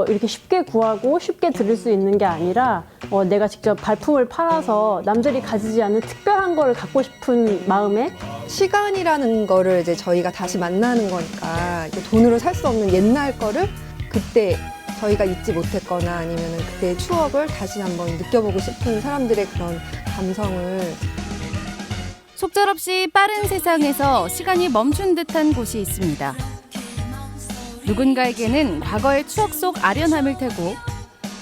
이렇게 쉽게 구하고 쉽게 들을 수 있는 게 아니라 내가 직접 발품을 팔아서 남들이 가지지 않는 특별한 거를 갖고 싶은 마음에 시간이라는 거를 이제 저희가 다시 만나는 거니까 이제 돈으로 살 수 없는 옛날 거를 그때 저희가 잊지 못했거나 아니면은 그때의 추억을 다시 한번 느껴보고 싶은 사람들의 그런 감성을 속절없이 빠른 세상에서 시간이 멈춘 듯한 곳이 있습니다. 누군가에게는 과거의 추억 속 아련함일 테고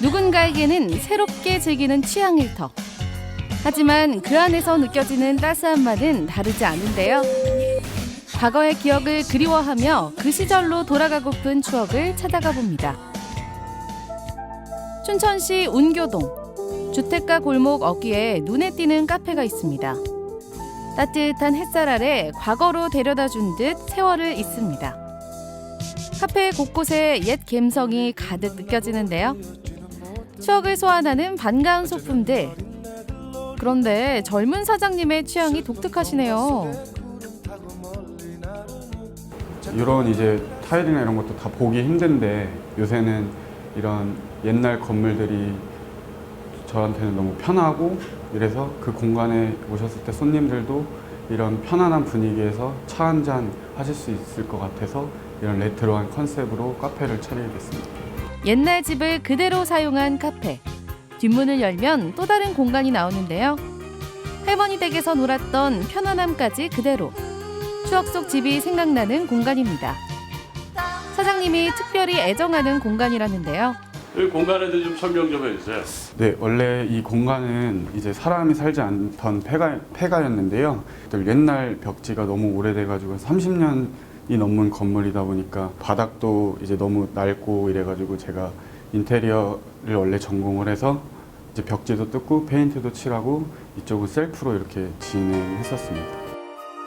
누군가에게는 새롭게 즐기는 취향일 터. 하지만 그 안에서 느껴지는 따스함만은 다르지 않은데요. 과거의 기억을 그리워하며 그 시절로 돌아가고픈 추억을 찾아가 봅니다. 춘천시 운교동. 주택가 골목 어귀에 눈에 띄는 카페가 있습니다. 따뜻한 햇살 아래 과거로 데려다 준 듯 세월을 잇습니다. 카페 곳곳에 옛 감성이 가득 느껴지는데요. 추억을 소환하는 반가운 소품들. 그런데 젊은 사장님의 취향이 독특하시네요. 이런 이제 타일이나 이런 것도 다 보기 힘든데 요새는 이런 옛날 건물들이 저한테는 너무 편하고 이래서 그 공간에 오셨을 때 손님들도 이런 편안한 분위기에서 차 한 잔 하실 수 있을 것 같아서 이런 레트로한 컨셉으로 카페를 차리게 됐습니다. 옛날 집을 그대로 사용한 카페. 뒷문을 열면 또 다른 공간이 나오는데요. 할머니 댁에서 놀았던 편안함까지 그대로. 추억 속 집이 생각나는 공간입니다. 사장님이 특별히 애정하는 공간이라는데요. 이 공간에 대해 좀 설명 좀 해주세요. 네, 원래 이 공간은 이제 사람이 살지 않던 폐가였는데요. 옛날 벽지가 너무 오래돼가지고 30년이 넘는 건물이다 보니까 바닥도 이제 너무 낡고 이래가지고 제가 인테리어를 원래 전공을 해서 이제 벽지도 뜯고 페인트도 칠하고 이쪽은 셀프로 이렇게 진행했었습니다.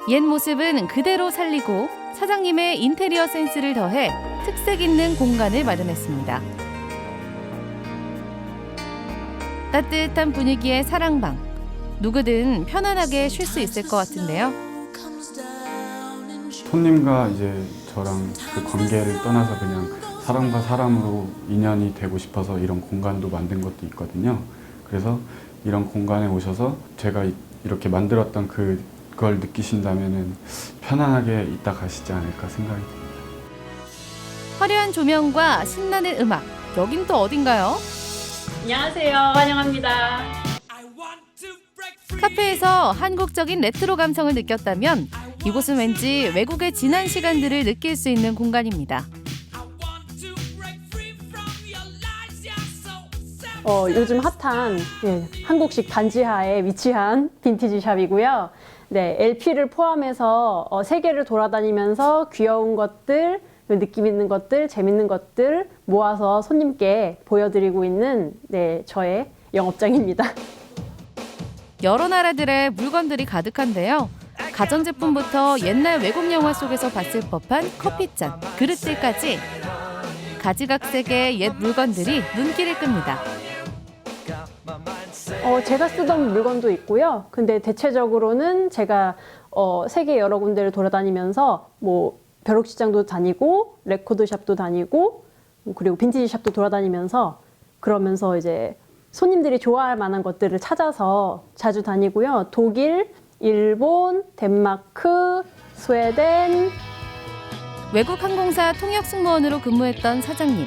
옛 모습은 그대로 살리고 사장님의 인테리어 센스를 더해 특색 있는 공간을 마련했습니다. 따뜻한 분위기의 사랑방. 누구든 편안하게 쉴 수 있을 것 같은데요. 손님과 이제 저랑 그 관계를 떠나서 그냥 사람과 사람으로 인연이 되고 싶어서 이런 공간도 만든 것도 있거든요. 그래서 이런 공간에 오셔서 제가 이렇게 만들었던 그걸 느끼신다면은 편안하게 있다 가시지 않을까 생각이 듭니다. 화려한 조명과 신나는 음악. 여긴 또 어딘가요? 안녕하세요. 환영합니다. 카페에서 한국적인 레트로 감성을 느꼈다면 이곳은 왠지 외국의 지난 시간들을 느낄 수 있는 공간입니다. 요즘 핫한 한국식 반지하에 위치한 빈티지 샵이고요. 네, LP를 포함해서 세계를 돌아다니면서 귀여운 것들, 느낌 있는 것들, 재밌는 것들 모아서 손님께 보여드리고 있는 저의 영업장입니다. 여러 나라들의 물건들이 가득한데요. 가전제품부터 옛날 외국 영화 속에서 봤을 법한 커피잔, 그릇들까지 가지각색의 옛 물건들이 눈길을 끕니다. 제가 쓰던 물건도 있고요. 근데 대체적으로는 제가 세계 여러 군데를 돌아다니면서 벼룩시장도 다니고 레코드샵도 다니고 그리고 빈티지 샵도 돌아다니면서 그러면서 이제 손님들이 좋아할 만한 것들을 찾아서 자주 다니고요. 독일, 일본, 덴마크, 스웨덴. 외국 항공사 통역 승무원으로 근무했던 사장님.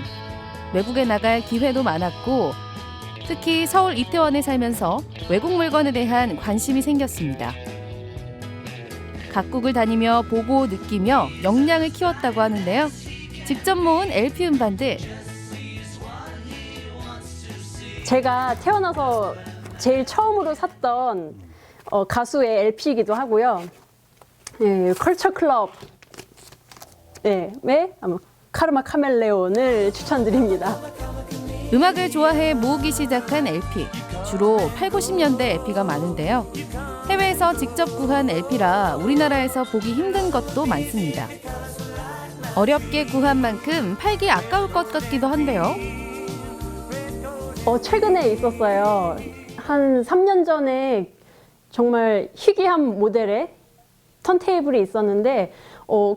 외국에 나갈 기회도 많았고 특히 서울 이태원에 살면서 외국 물건에 대한 관심이 생겼습니다. 각국을 다니며 보고 느끼며 역량을 키웠다고 하는데요. 직접 모은 LP 음반들. 제가 태어나서 제일 처음으로 샀던 가수의 LP이기도 하고요. 컬처 클럽 카르마 카멜레온을 추천드립니다. 음악을 좋아해 모으기 시작한 LP. 주로 8, 90년대 LP가 많은데요. 해외에서 직접 구한 LP라 우리나라에서 보기 힘든 것도 많습니다. 어렵게 구한 만큼 팔기 아까울 것 같기도 한데요. 최근에 있었어요. 한 3년 전에 정말 희귀한 모델의 턴테이블이 있었는데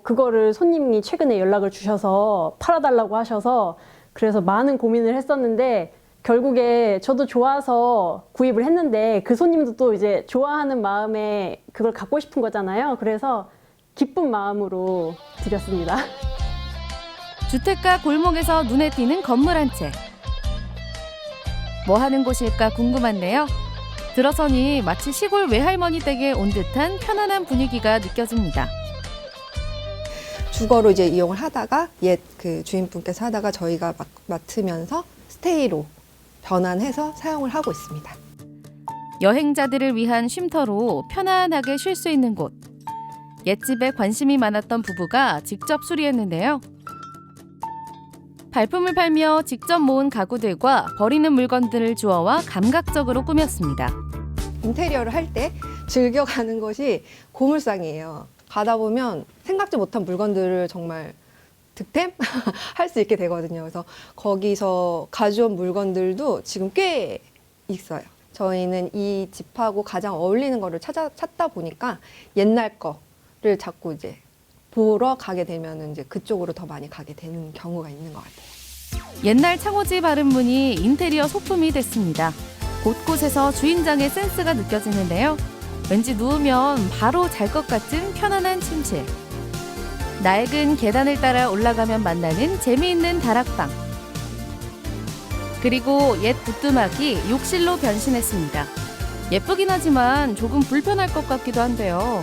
그거를 손님이 최근에 연락을 주셔서 팔아달라고 하셔서 그래서 많은 고민을 했었는데 결국에 저도 좋아서 구입을 했는데 그 손님도 또 이제 좋아하는 마음에 그걸 갖고 싶은 거잖아요. 그래서 기쁜 마음으로 드렸습니다. 주택가 골목에서 눈에 띄는 건물 한 채. 뭐 하는 곳일까 궁금한데요. 들어서니 마치 시골 외할머니 댁에 온 듯한 편안한 분위기가 느껴집니다. 주거로 이제 이용을 하다가 옛 그 주인분께서 하다가 저희가 맡으면서 스테이로 변환해서 사용을 하고 있습니다. 여행자들을 위한 쉼터로 편안하게 쉴 수 있는 곳. 옛집에 관심이 많았던 부부가 직접 수리했는데요. 발품을 팔며 직접 모은 가구들과 버리는 물건들을 주워와 감각적으로 꾸몄습니다. 인테리어를 할 때 즐겨가는 것이 고물상이에요. 가다 보면 생각지 못한 물건들을 정말 득템? 할 수 있게 되거든요. 그래서 거기서 가져온 물건들도 지금 꽤 있어요. 저희는 이 집하고 가장 어울리는 거를 찾다 보니까 옛날 거를 자꾸 이제 보러 가게 되면 이제 그쪽으로 더 많이 가게 되는 경우가 있는 것 같아요. 옛날 창호지 바른문이 인테리어 소품이 됐습니다. 곳곳에서 주인장의 센스가 느껴지는데요. 왠지 누우면 바로 잘 것 같은 편안한 침실. 낡은 계단을 따라 올라가면 만나는 재미있는 다락방. 그리고 옛 부뚜막이 욕실로 변신했습니다. 예쁘긴 하지만 조금 불편할 것 같기도 한데요.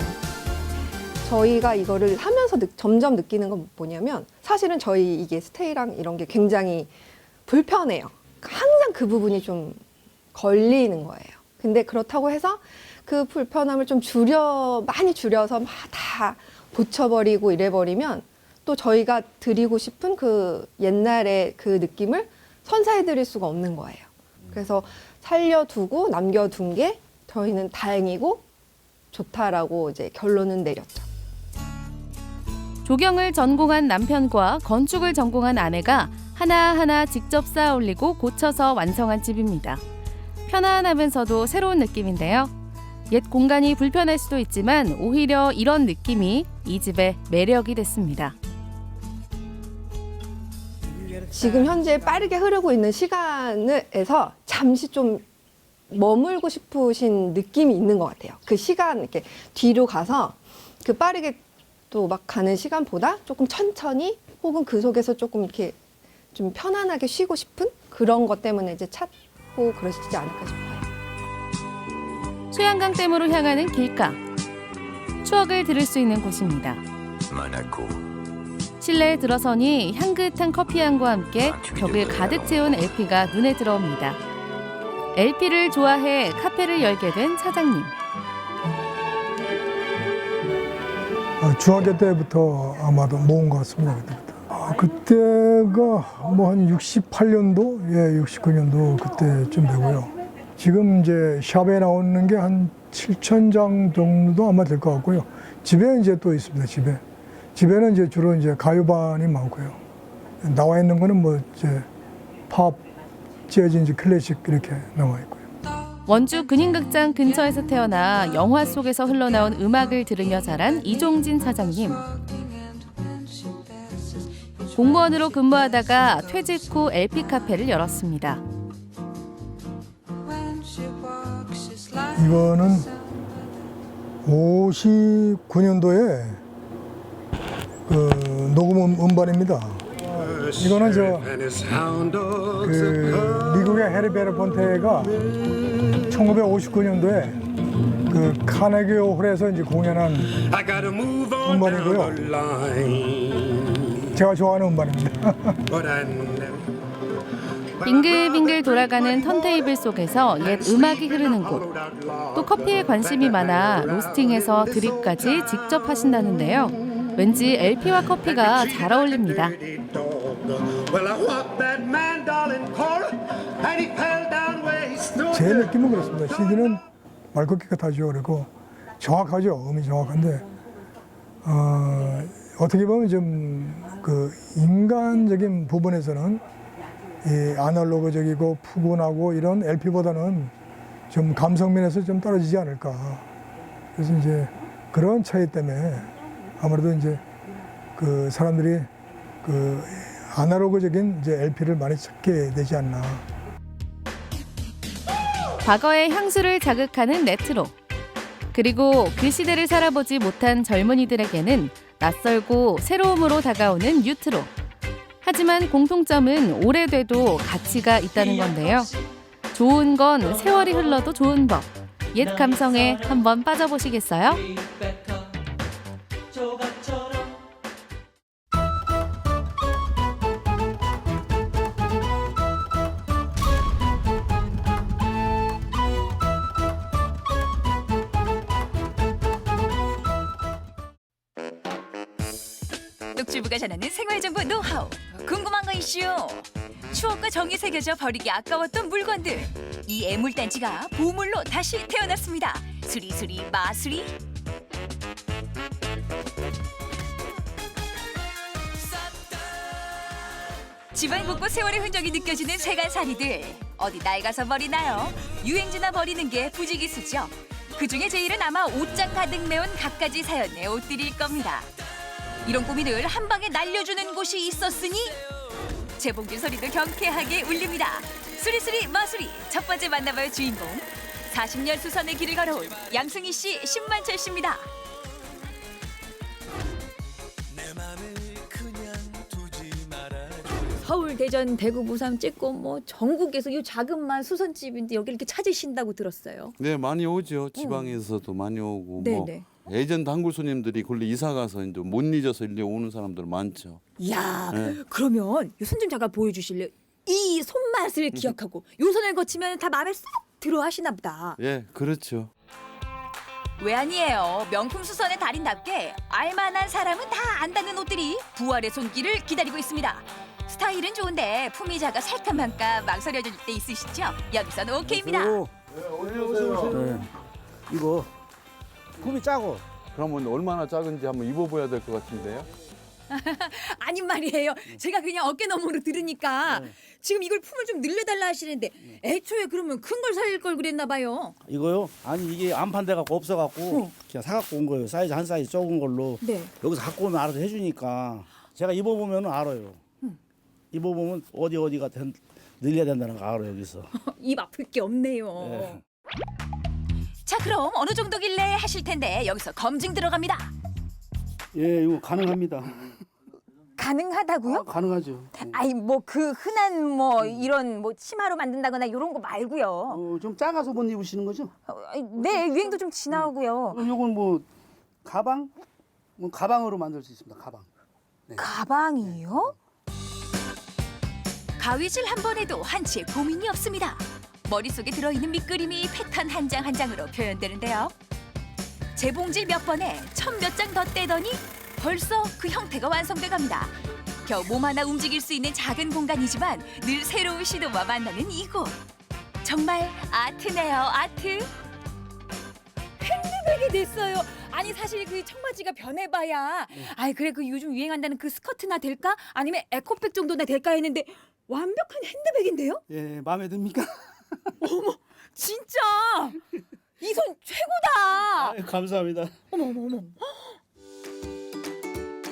저희가 이거를 하면서 점점 느끼는 건 뭐냐면 사실은 저희 이게 스테이랑 이런 게 굉장히 불편해요. 항상 그 부분이 좀 걸리는 거예요. 근데 그렇다고 해서 그 불편함을 좀 많이 줄여서 막 다 고쳐버리고 이래버리면 또 저희가 드리고 싶은 그 옛날의 그 느낌을 선사해드릴 수가 없는 거예요. 그래서 살려두고 남겨둔 게 저희는 다행이고 좋다라고 이제 결론은 내렸죠. 조경을 전공한 남편과 건축을 전공한 아내가 하나하나 직접 쌓아 올리고 고쳐서 완성한 집입니다. 편안하면서도 새로운 느낌인데요. 옛 공간이 불편할 수도 있지만 오히려 이런 느낌이 이 집의 매력이 됐습니다. 지금 현재 빠르게 흐르고 있는 시간에서 잠시 좀 머물고 싶으신 느낌이 있는 것 같아요. 그 시간 이렇게 뒤로 가서 그 빠르게 또 막 가는 시간보다 조금 천천히 혹은 그 속에서 조금 이렇게 좀 편안하게 쉬고 싶은 그런 것 때문에 이제 찾고 그러시지 않을까 싶어요. 수양강댐으로 향하는 길가. 추억을 들을 수 있는 곳입니다. 실내에 들어서니 향긋한 커피향과 함께 벽을 가득 채운 LP가 눈에 들어옵니다. LP를 좋아해 카페를 열게 된 사장님. 중학교 때부터 아마도 모은 것 같습니다. 그때가 뭐 한 68년도, 69년도 그때쯤 되고요. 지금 이제 샵에 나오는 게 한 7,000장 정도 아마 될 것 같고요. 집에 이제 또 있습니다. 집에는 이제 주로 이제 가요반이 많고요. 나와 있는 거는 뭐 이제 팝, 재즈, 이제 클래식 이렇게 나와 있고요. 원주 근인극장 근처에서 태어나 영화 속에서 흘러나온 음악을 들으며 자란 이종진 사장님. 공무원으로 근무하다가 퇴직 후 LP 카페를 열었습니다. 이거는 59년도에 그 녹음 음반입니다. 이거는 그 미국의 해리 베르폰테가 1959년도에 그 카네기 홀에서 이제 공연한 음반이고요. 제가 좋아하는 음반입니다. 빙글빙글 돌아가는 턴테이블 속에서 옛 음악이 흐르는 곳. 또 커피에 관심이 많아 로스팅해서 드립까지 직접 하신다는데요. 왠지 LP와 커피가 잘 어울립니다. 제 느낌은 그렇습니다. CD는 말걷기가 다죠. 그리고 정확하죠. 음이 정확한데 어떻게 보면 좀 그 인간적인 부분에서는 이 아날로그적이고 푸근하고 이런 LP보다는 좀 감성면에서 좀 떨어지지 않을까. 그래서 이제 그런 차이 때문에 아무래도 이제 그 사람들이 그 아날로그적인 이제 LP를 많이 찾게 되지 않나. 과거의 향수를 자극하는 레트로. 그리고 그 시대를 살아보지 못한 젊은이들에게는 낯설고 새로움으로 다가오는 뉴트로. 하지만 공통점은 오래돼도 가치가 있다는 건데요. 좋은 건 세월이 흘러도 좋은 법. 옛 감성에 한번 빠져보시겠어요? 녹주부가 전하는 생활정보 노하우. 궁금한 거 이슈. 추억과 정이 새겨져 버리기 아까웠던 물건들. 이 애물단지가 보물로 다시 태어났습니다. 수리수리 마수리. 집안 곳곳 세월의 흔적이 느껴지는 세간살이들. 어디 낡아서 버리나요? 유행지나 버리는 게 부지기수죠. 그중에 제일은 아마 옷장 가득 메운 갖가지 사연의 옷들일 겁니다. 이런 꾸미를 한 방에 날려주는 곳이 있었으니 재봉질 소리도 경쾌하게 울립니다. 수리수리 마수리 첫 번째 만나볼 주인공 40년 수선의 길을 걸어온 양승희 씨, 신만철 씨입니다. 서울, 대전, 대구, 부산 찍고 뭐 전국에서 이 자그마한 수선집인데 여기 이렇게 찾으신다고 들었어요. 네, 많이 오죠. 지방에서도 많이 오고 뭐 네네. 예전 단골 손님들이 걸리 이사 가서 이제 못 잊어서 일리 오는 사람들 많죠. 이야, 네. 그러면 손 좀 잠깐 보여주실래요? 이 손맛을 기억하고 요 손을 거치면 다 마음에 쏙 들어 하시나 보다. 예, 그렇죠. 왜 아니에요. 명품 수선의 달인답게 알만한 사람은 다 안다는 옷들이 부활의 손길을 기다리고 있습니다. 스타일은 좋은데 품위 작아 살까말까 망설여질 때 있으시죠? 여기선 오케이입니다. 네. 이거 품이 짜고 그러면 얼마나 작은지 한번 입어봐야 될 것 같은데요. 아닌 말이에요. 제가 그냥 어깨너머로 들으니까 지금 이걸 품을 좀 늘려달라 하시는데 애초에 그러면 큰 걸 살 걸 그랬나 봐요. 이거요? 아니 이게 안 판대 갖고 없어갖고 그냥 사갖고 온 거예요. 사이즈 한 사이즈 적은 걸로. 네. 여기서 갖고 오면 알아서 해주니까 제가 입어보면 알아요. 입어보면 어디가 늘려야 된다는 거 알아요 여기서. 입 아플 게 없네요. 네. 자, 그럼 어느 정도길래 하실 텐데 여기서 검증 들어갑니다. 예, 이거 가능합니다. 가능하다고요? 가능하죠. 아니 뭐 그 흔한 뭐 이런 뭐 치마로 만든다거나 이런 거 말고요. 좀 작아서 못 입으시는 거죠? 네, 유행도 좀 지나고요. 이건 뭐 가방? 뭐 가방으로 만들 수 있습니다. 가방. 가방이요? 가위질 한 번 해도 한치의 고민이 없습니다. 머릿속에 들어있는 밑그림이 패턴 한 장 한 장으로 표현되는데요. 재봉질 몇 번에 천 몇 장 더 떼더니 벌써 그 형태가 완성돼 갑니다. 겨우 몸 하나 움직일 수 있는 작은 공간이지만 늘 새로운 시도와 만나는 이곳. 정말 아트네요, 아트. 핸드백이 됐어요. 아니 사실 그 청바지가 변해봐야 아이 그래 그 요즘 유행한다는 그 스커트나 될까? 아니면 에코백 정도나 될까 했는데 완벽한 핸드백인데요? 예, 마음에 듭니까? 어머 진짜 이 손 최고다. 감사합니다. 어머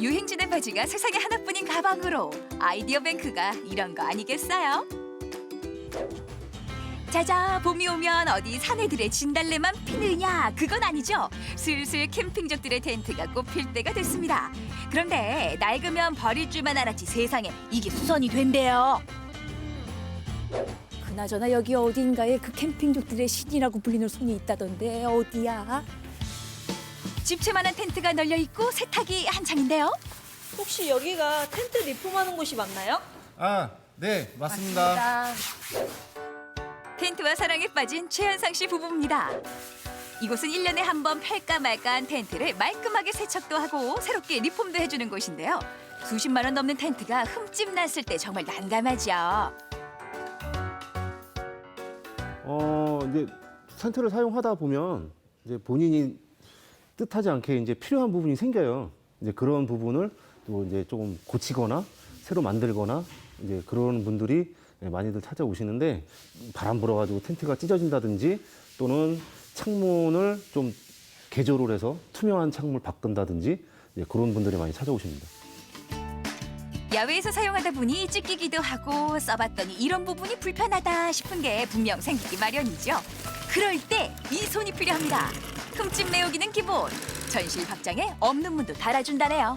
유행지는 바지가 세상에 하나뿐인 가방으로 아이디어 뱅크가 이런 거 아니겠어요? 자자, 봄이 오면 어디 사내들의 진달래만 피느냐? 그건 아니죠. 슬슬 캠핑족들의 텐트가 꼽힐 때가 됐습니다. 그런데 낡으면 버릴 줄만 알았지 세상에 이게 수선이 된대요. 그나저나 여기 어딘가에 그 캠핑족들의 신이라고 불리는 손이 있다던데 어디야? 집채만한 텐트가 널려 있고 세탁이 한창인데요. 혹시 여기가 텐트 리폼하는 곳이 맞나요? 아, 네, 맞습니다. 텐트와 사랑에 빠진 최현상 씨 부부입니다. 이곳은 1년에 한 번 팔까 말까한 텐트를 말끔하게 세척도 하고 새롭게 리폼도 해주는 곳인데요. 수십만 원 넘는 텐트가 흠집 났을 때 정말 난감하죠. 이제 텐트를 사용하다 보면 이제 본인이 뜻하지 않게 이제 필요한 부분이 생겨요. 이제 그런 부분을 또 이제 조금 고치거나 새로 만들거나 이제 그런 분들이 많이들 찾아오시는데 바람 불어가지고 텐트가 찢어진다든지 또는 창문을 좀 개조를 해서 투명한 창문을 바꾼다든지 이제 그런 분들이 많이 찾아오십니다. 야외에서 사용하다 보니 찢기기도 하고 써봤더니 이런 부분이 불편하다 싶은 게 분명 생기기 마련이죠. 그럴 때 이 손이 필요합니다. 흠집 메우기는 기본. 전실 확장에 없는 문도 달아준다네요.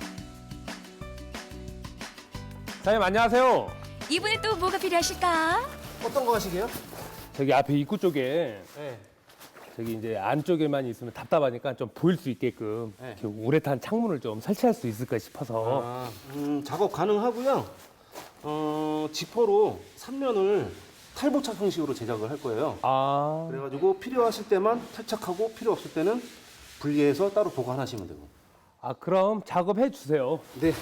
사장님 안녕하세요. 이분은 또 뭐가 필요하실까? 어떤 거 하시게요? 저기 앞에 입구 쪽에 네. 저기 이제 안쪽에만 있으면 답답하니까 좀 보일 수 있게끔 네. 이렇게 우레탄 창문을 좀 설치할 수 있을까 싶어서. 작업 가능하고요. 지퍼로 3면을 탈부착 형식으로 제작을 할 거예요. 아, 그래가지고 필요하실 때만 탈착하고 필요 없을 때는 분리해서 따로 보관하시면 되고. 아 그럼 작업해 주세요. 네.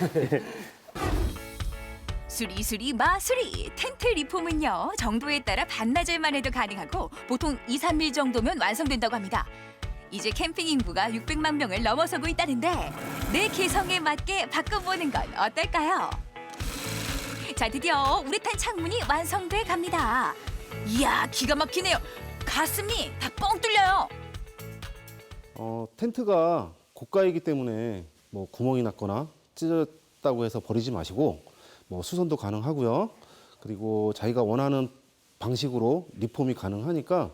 수리수리 마수리 텐트 리폼은요 정도에 따라 반나절만 해도 가능하고 보통 2, 3일 정도면 완성된다고 합니다. 이제 캠핑 인구가 600만 명을 넘어서고 있다는데 내 개성에 맞게 바꿔보는 건 어떨까요? 자, 드디어 우레탄 창문이 완성돼 갑니다. 이야, 기가 막히네요. 가슴이 다 뻥 뚫려요. 텐트가 고가이기 때문에 뭐 구멍이 났거나 찢어졌다고 해서 버리지 마시고 뭐 수선도 가능하고요. 그리고 자기가 원하는 방식으로 리폼이 가능하니까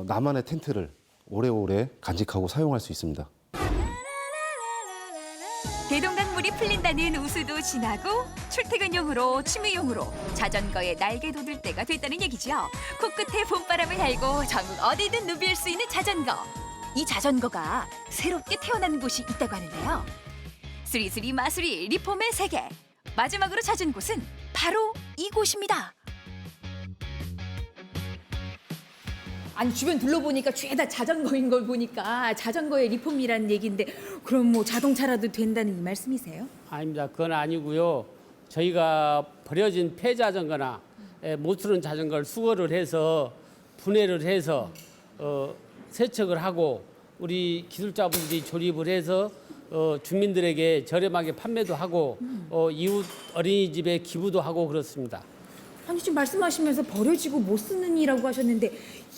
나만의 텐트를 오래오래 간직하고 사용할 수 있습니다. 대동강물이 풀린다는 우수도 지나고 출퇴근용으로 취미용으로 자전거에 날개 돋을 때가 됐다는 얘기죠. 코끝에 봄바람을 달고 전국 어디든 누빌 수 있는 자전거. 이 자전거가 새롭게 태어난 곳이 있다고 하는데요. 수리수리 마수리 리폼의 세계. 마지막으로 찾은 곳은 바로 이곳입니다. 아니 주변 둘러보니까 죄다 자전거인 걸 보니까 자전거의 리폼이라는 얘기인데 그럼 뭐 자동차라도 된다는 이 말씀이세요? 아닙니다. 그건 아니고요. 저희가 버려진 폐자전거나 못 쓰는 자전거를 수거를 해서 분해를 해서 세척을 하고 우리 기술자분들이 조립을 해서 주민들에게 저렴하게 판매도 하고 이웃 어린이집에 기부도 하고 그렇습니다. 아니 지금 말씀하시면서 버려지고 못 쓰는 이라고 하셨는데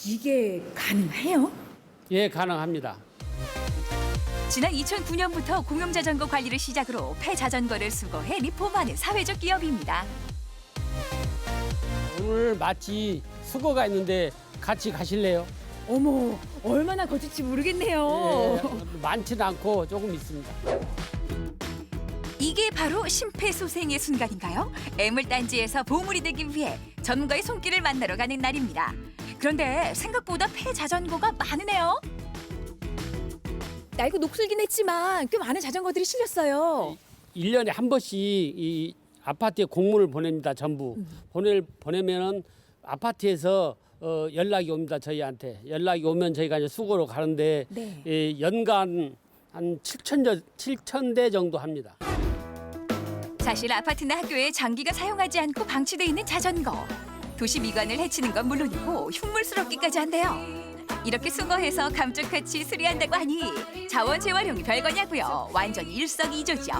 이게 가능해요? 예, 가능합니다. 지난 2009년부터 공용자전거 관리를 시작으로 폐자전거를 수거해 리폼하는 사회적 기업입니다. 오늘 마치 수거가 있는데 같이 가실래요? 어머 얼마나 거칠지 모르겠네요. 예, 많지는 않고 조금 있습니다. 이게 바로 심폐소생의 순간인가요? 애물단지에서 보물이 되기 위해 전문가의 손길을 만나러 가는 날입니다. 그런데 생각보다 폐자전거가 많으네요. 낡고 녹슬긴 했지만 꽤 많은 자전거들이 실렸어요. 1년에 한 번씩 이 아파트에 공문을 보냅니다. 전부. 보내면은 아파트에서 연락이 옵니다. 저희한테. 연락이 오면 저희가 이제 수거로 가는데 네. 연간 한 7,000대 정도 합니다. 사실 아파트나 학교에 장기가 사용하지 않고 방치돼 있는 자전거. 도시 미관을 해치는 건 물론이고 흉물스럽기까지 한데요. 이렇게 수거해서 감쪽같이 수리한다고 하니 자원 재활용이 별거냐고요. 완전히 일석이조죠.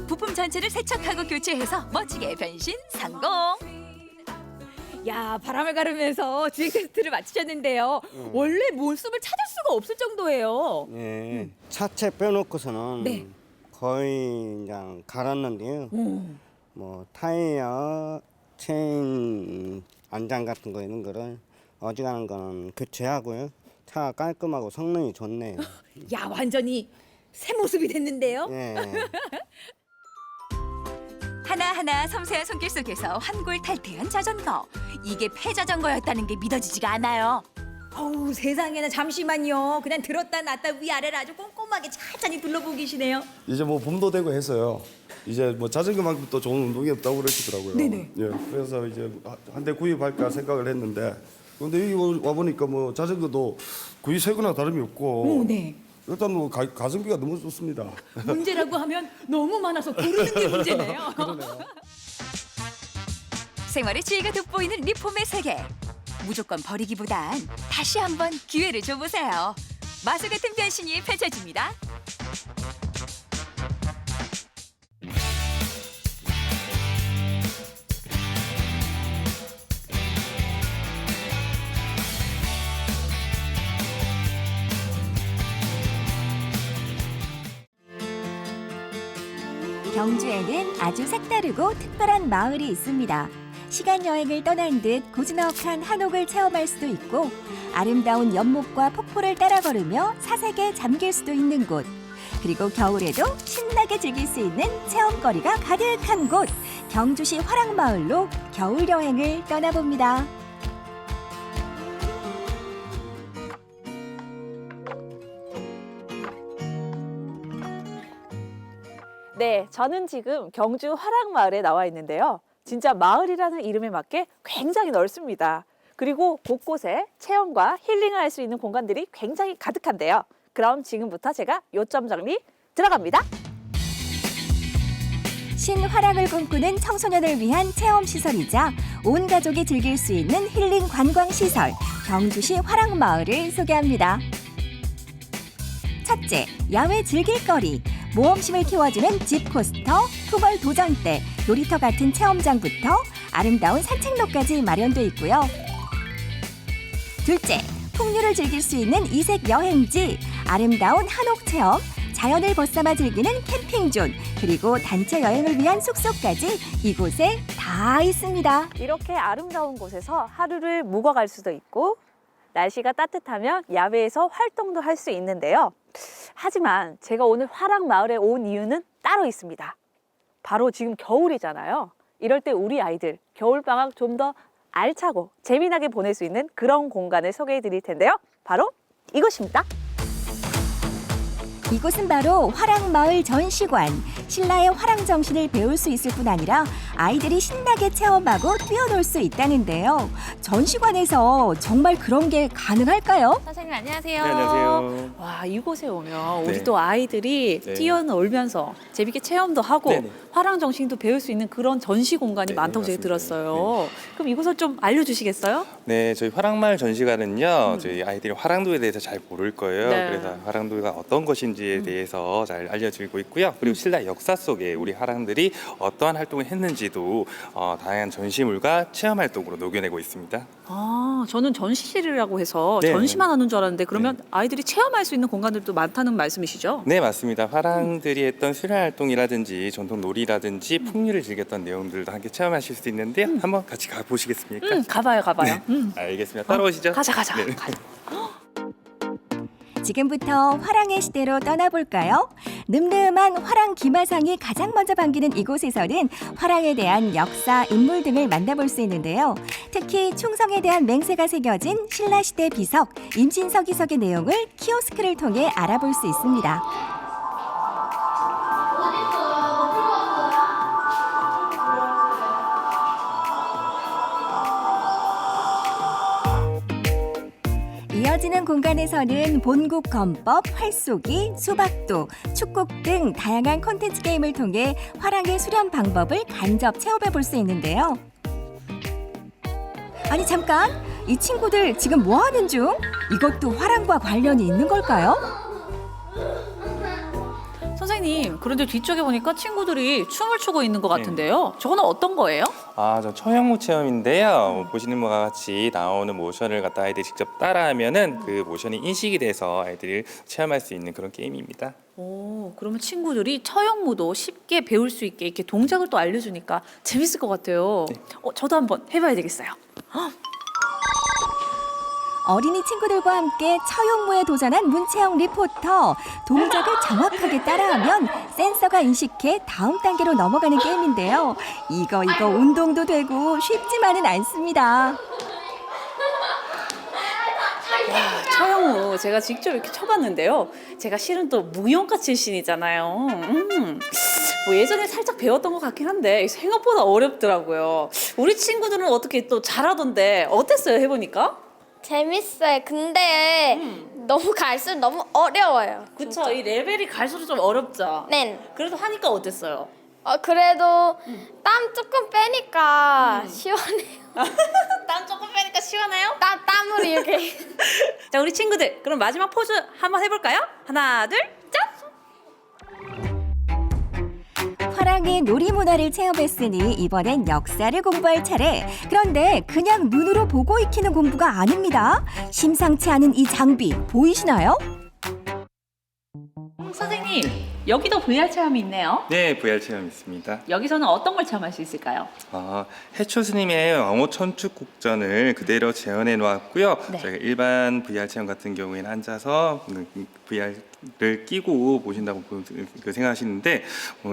부품 전체를 세척하고 교체해서 멋지게 변신 성공. 야 바람을 가르면서 주행 테스트를 마치셨는데요. 원래 모습을 찾을 수가 없을 정도예요. 네, 차체 빼놓고서는 네. 거의 그냥 갈았는데요. 뭐 타이어, 체인, 안장 같은 거 이런 거를 어지간한 거는 교체하고요. 차가 깔끔하고 성능이 좋네요. 야 완전히 새 모습이 됐는데요. 네. 하나하나 섬세한 손길 속에서 환골탈태한 자전거. 이게 폐자전거였다는 게 믿어지지가 않아요. 어우 세상에나 잠시만요. 그냥 들었다 놨다 위아래를 아주 꼼꼼하게 찬찬히 둘러보고 계시네요. 이제 뭐 봄도 되고 해서요. 이제 뭐 자전거만큼 또 좋은 운동이 없다고 그러시더라고요. 네네. 예, 그래서 이제 한 대 구입할까 생각을 했는데, 근데 여기 와 보니까 뭐 자전거도 구입 세구나 다름이 없고. 네. 일단 뭐 가성비가 너무 좋습니다. 문제라고 하면 너무 많아서 고르는 게 문제네요. 생활의 지혜가 돋보이는 리폼의 세계. 무조건 버리기보단 다시 한번 기회를 줘보세요. 마술 같은 변신이 펼쳐집니다. 경주에는 아주 색다르고 특별한 마을이 있습니다. 시간 여행을 떠난 듯 고즈넉한 한옥을 체험할 수도 있고 아름다운 연못과 폭포를 따라 걸으며 사색에 잠길 수도 있는 곳. 그리고 겨울에도 신나게 즐길 수 있는 체험거리가 가득한 곳. 경주시 화랑마을로 겨울 여행을 떠나봅니다. 네, 저는 지금 경주 화랑마을에 나와 있는데요. 진짜 마을이라는 이름에 맞게 굉장히 넓습니다. 그리고 곳곳에 체험과 힐링을 할 수 있는 공간들이 굉장히 가득한데요. 그럼 지금부터 제가 요점 정리 들어갑니다. 신화랑을 꿈꾸는 청소년을 위한 체험시설이자 온 가족이 즐길 수 있는 힐링 관광시설 경주시 화랑마을을 소개합니다. 첫째, 야외 즐길거리. 모험심을 키워주는 집코스터, 투벌 도전대, 놀이터 같은 체험장부터 아름다운 산책로까지 마련돼 있고요. 둘째, 풍류를 즐길 수 있는 이색 여행지, 아름다운 한옥 체험, 자연을 벗삼아 즐기는 캠핑존, 그리고 단체 여행을 위한 숙소까지 이곳에 다 있습니다. 이렇게 아름다운 곳에서 하루를 묵어갈 수도 있고 날씨가 따뜻하면 야외에서 활동도 할 수 있는데요. 하지만 제가 오늘 화랑마을에 온 이유는 따로 있습니다. 바로 지금 겨울이잖아요. 이럴 때 우리 아이들 겨울방학 좀 더 알차고 재미나게 보낼 수 있는 그런 공간을 소개해 드릴 텐데요. 바로 이곳입니다. 이곳은 바로 화랑마을 전시관. 신라의 화랑 정신을 배울 수 있을 뿐 아니라 아이들이 신나게 체험하고 뛰어놀 수 있다는데요. 전시관에서 정말 그런 게 가능할까요? 선생님 안녕하세요. 네, 안녕하세요. 와, 이곳에 오면 우리 네. 또 아이들이 네. 뛰어놀면서 재밌게 체험도 하고 네네. 화랑 정신도 배울 수 있는 그런 전시 공간이 네, 많다고 제가 맞습니다. 들었어요. 그럼 이곳을 좀 알려주시겠어요? 네, 저희 화랑마을 전시관은요, 저희 아이들이 화랑도에 대해서 잘 모를 거예요. 네. 그래서 화랑도가 어떤 것인지에 대해서 잘 알려드리고 있고요. 그리고 신라 역사 속에 우리 화랑들이 어떠한 활동을 했는지도 다양한 전시물과 체험 활동으로 녹여내고 있습니다. 아, 저는 전시실이라고 해서 네. 전시만 하는 줄 알았는데 그러면 아이들이 체험할 수 있는 공간들도 많다는 말씀이시죠? 네, 맞습니다. 화랑들이 했던 수련 활동이라든지 전통 놀이라든지 풍류를 즐겼던 내용들도 함께 체험하실 수 있는데요. 한번 같이 가보시겠습니까? 가봐요. 네. 알겠습니다. 따라오시죠. 가자. 네. 지금부터 화랑의 시대로 떠나볼까요? 늠름한 화랑 기마상이 가장 먼저 반기는 이곳에서는 화랑에 대한 역사, 인물 등을 만나볼 수 있는데요. 특히 충성에 대한 맹세가 새겨진 신라시대 비석, 임진서기석의 내용을 키오스크를 통해 알아볼 수 있습니다. 이어지는 공간에서는 본국 건법, 활쏘기, 수박도, 축국 등 다양한 콘텐츠 게임을 통해 화랑의 수련 방법을 간접 체험해 볼 수 있는데요. 아니 잠깐, 이 친구들 지금 뭐 하는 중? 이것도 화랑과 관련이 있는 걸까요? 선생님, 그런데 뒤쪽에 보니까 친구들이 춤을 추고 있는 것 같은데요. 저거는 어떤 거예요? 저 처형무 체험인데요. 보시는 바와 같이 나오는 모션을 갖다 아이들이 직접 따라하면은 그 모션이 인식이 돼서 아이들이 체험할 수 있는 그런 게임입니다. 오, 그러면 친구들이 처형무도 쉽게 배울 수 있게 이렇게 동작을 또 알려주니까 재밌을 것 같아요. 저도 한번 해봐야 되겠어요. 어린이 친구들과 함께 처용무에 도전한 문채영 리포터. 동작을 정확하게 따라하면 센서가 인식해 다음 단계로 넘어가는 게임인데요. 이거 운동도 되고 쉽지만은 않습니다. 처형무 제가 직접 이렇게 쳐봤는데요. 제가 실은 또 무용가 출신이잖아요. 뭐 예전에 살짝 배웠던 것 같긴 한데 생각보다 어렵더라고요. 우리 친구들은 어떻게 또 잘하던데 어땠어요, 해보니까? 재밌어요. 근데 너무 갈수록 너무 어려워요. 그쵸, 이 레벨이 갈수록 좀 어렵죠? 네. 그래도 하니까 어땠어요? 그래도 땀 조금 빼니까 시원해요. 땀 조금 빼니까 시원해요? 땀을 이렇게. 자, 우리 친구들 그럼 마지막 포즈 한번 해볼까요? 하나, 둘, 짠! 화랑의 놀이 문화를 체험했으니 이번엔 역사를 공부할 차례. 그런데 그냥 눈으로 보고 익히는 공부가 아닙니다. 심상치 않은 이 장비 보이시나요? 선생님, 여기도 VR 체험이 있네요. 네, VR 체험 있습니다. 여기서는 어떤 걸 체험할 수 있을까요? 해초 스님의 왕호 천축국전을 그대로 재현해 놓았고요. 네. 저희가 일반 VR 체험 같은 경우에는 앉아서 VR을 끼고 보신다고 생각하시는데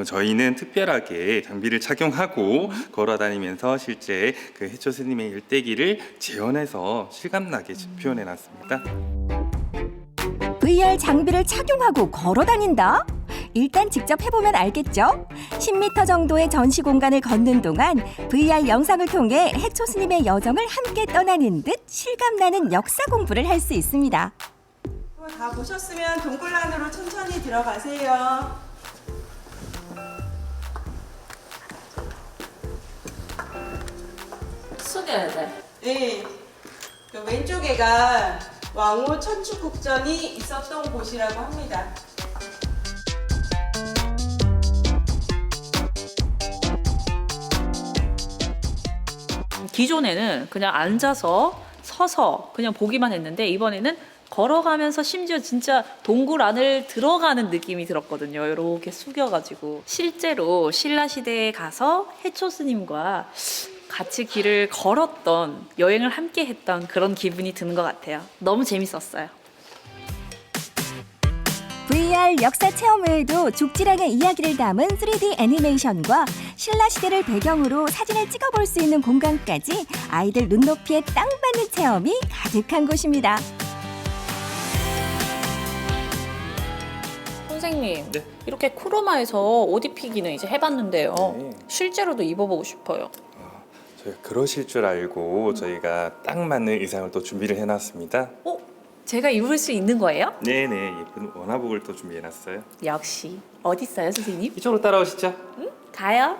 저희는 특별하게 장비를 착용하고 걸어 다니면서 실제 그 해초 스님의 일대기를 재현해서 실감나게 표현해 놨습니다. VR 장비를 착용하고 걸어 다닌다? 일단 직접 해보면 알겠죠? 10m 정도의 전시 공간을 걷는 동안 VR 영상을 통해 해초 스님의 여정을 함께 떠나는 듯 실감나는 역사 공부를 할 수 있습니다. 다 보셨으면 동굴 안으로 천천히 들어가세요. 숙여야 돼. 네. 그 왼쪽에가 왕호 천축국전이 있었던 곳이라고 합니다. 기존에는 그냥 앉아서 서서 그냥 보기만 했는데 이번에는 걸어가면서 심지어 진짜 동굴 안을 들어가는 느낌이 들었거든요. 이렇게 숙여가지고 실제로 신라 시대에 가서 해초 스님과 같이 길을 걸었던 여행을 함께 했던 그런 기분이 드는 것 같아요. 너무 재밌었어요. VR 역사 체험 외에도 죽지랑의 이야기를 담은 3D 애니메이션과 신라시대를 배경으로 사진을 찍어볼 수 있는 공간까지 아이들 눈높이에 딱 맞는 체험이 가득한 곳입니다. 선생님, 이렇게 크로마에서 옷 입히기는 이제 해봤는데요. 실제로도 입어보고 싶어요. 저희가 그러실 줄 알고 저희가 딱 맞는 의상을 또 준비를 해놨습니다. 제가 입을 수 있는 거예요? 네네, 예쁜 원화복을 또 준비해놨어요. 역시. 어디 있어요, 선생님? 이쪽으로 따라오시죠. 가요.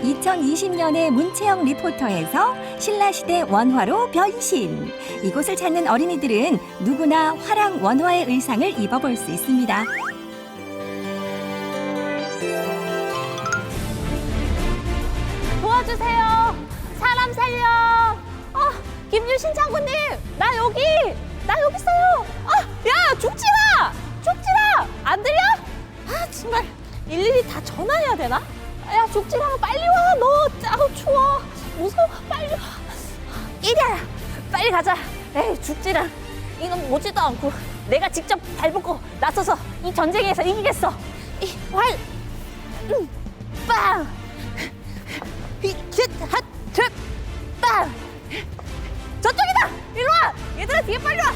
2020년에 문채영 리포터에서 신라시대 원화로 변신. 이곳을 찾는 어린이들은 누구나 화랑 원화의 의상을 입어볼 수 있습니다. 도와주세요. 사람 살려. 김유신 장군님, 나 여기 있어요. 야, 죽지 마. 안 들려? 정말 일일이 다 전화해야 되나? 야, 죽지 마. 빨리 와. 너 추워. 무서워. 빨리 와. 이리야. 빨리 가자. 에이, 죽지랑 이건 오지도 않고 내가 직접 발벗고 나서서 이 전쟁에서 이기겠어. 이 활, 빵. 빵! 저쪽이다! 일로 와! 얘들아 뒤에 빨리 와!